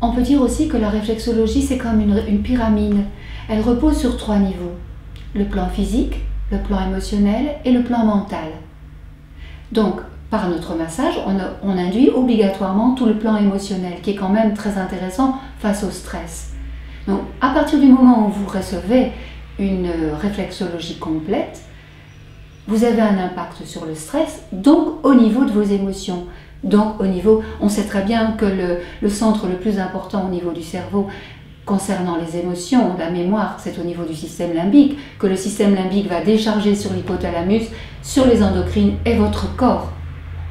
On peut dire aussi que la réflexologie, c'est comme une pyramide. Elle repose sur 3 niveaux. Le plan physique, le plan émotionnel et le plan mental. Donc, par notre massage, on induit obligatoirement tout le plan émotionnel, qui est quand même très intéressant face au stress. Donc, à partir du moment où vous recevez une réflexologie complète, vous avez un impact sur le stress, donc au niveau de vos émotions. Donc au niveau, on sait très bien que le centre le plus important au niveau du cerveau concernant les émotions, la mémoire, c'est au niveau du système limbique, que le système limbique va décharger sur l'hypothalamus, sur les endocrines, et votre corps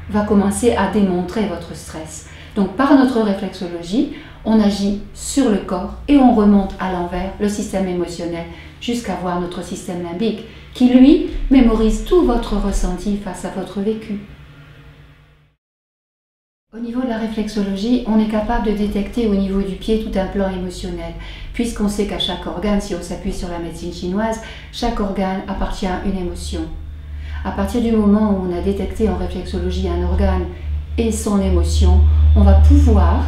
va commencer à démontrer votre stress. Donc par notre réflexologie, on agit sur le corps et on remonte à l'envers le système émotionnel jusqu'à voir notre système limbique qui, lui, mémorise tout votre ressenti face à votre vécu. Au niveau de la réflexologie, on est capable de détecter au niveau du pied tout un plan émotionnel, puisqu'on sait qu'à chaque organe, si on s'appuie sur la médecine chinoise, chaque organe appartient à une émotion. À partir du moment où on a détecté en réflexologie un organe et son émotion, on va pouvoir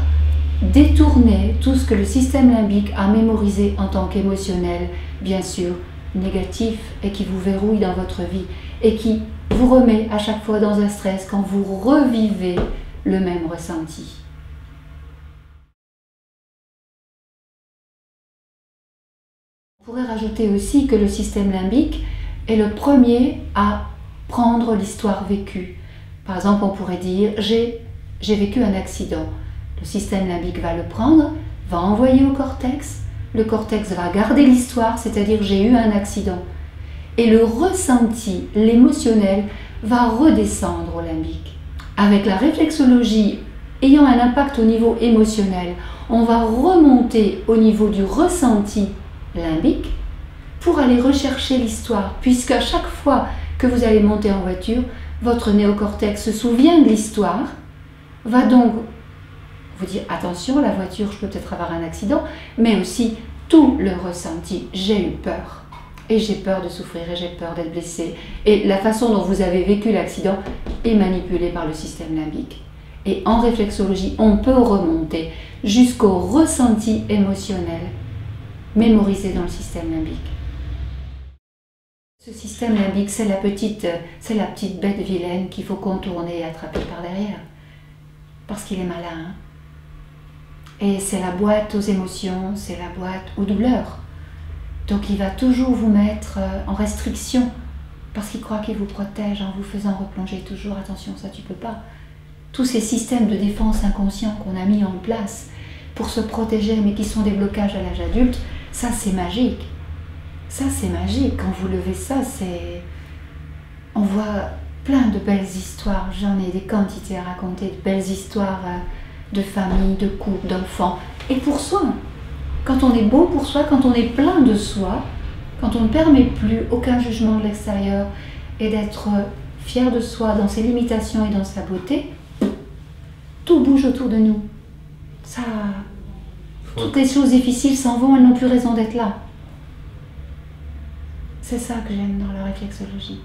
détourner tout ce que le système limbique a mémorisé en tant qu'émotionnel, bien sûr, négatif, et qui vous verrouille dans votre vie, et qui vous remet à chaque fois dans un stress quand vous revivez le même ressenti. On pourrait rajouter aussi que le système limbique est le premier à prendre l'histoire vécue. Par exemple, on pourrait dire « j'ai vécu un accident ». Le système limbique va le prendre, va envoyer au cortex, le cortex va garder l'histoire, c'est-à-dire « j'ai eu un accident ». Et le ressenti, l'émotionnel, va redescendre au limbique. Avec la réflexologie ayant un impact au niveau émotionnel, on va remonter au niveau du ressenti limbique pour aller rechercher l'histoire, puisqu'à chaque fois que vous allez monter en voiture, votre néocortex se souvient de l'histoire, va donc vous dire attention, la voiture, je peux peut-être avoir un accident, mais aussi tout le ressenti, j'ai eu peur. Et j'ai peur de souffrir, et j'ai peur d'être blessée. Et la façon dont vous avez vécu l'accident est manipulée par le système limbique. Et en réflexologie, on peut remonter jusqu'au ressenti émotionnel mémorisé dans le système limbique. Ce système limbique, c'est la petite bête vilaine qu'il faut contourner et attraper par derrière. Parce qu'il est malin. Et c'est la boîte aux émotions, c'est la boîte aux douleurs. Donc il va toujours vous mettre en restriction parce qu'il croit qu'il vous protège en vous faisant replonger toujours. Attention, ça tu peux pas. Tous ces systèmes de défense inconscients qu'on a mis en place pour se protéger mais qui sont des blocages à l'âge adulte, ça c'est magique. Ça c'est magique. Quand vous levez ça, on voit plein de belles histoires. J'en ai des quantités à raconter, de belles histoires de famille, de couple, d'enfants. Et pour soi. Quand on est beau pour soi, quand on est plein de soi, quand on ne permet plus aucun jugement de l'extérieur et d'être fier de soi dans ses limitations et dans sa beauté, tout bouge autour de nous. Ça, toutes les choses difficiles s'en vont, elles n'ont plus raison d'être là. C'est ça que j'aime dans la réflexologie.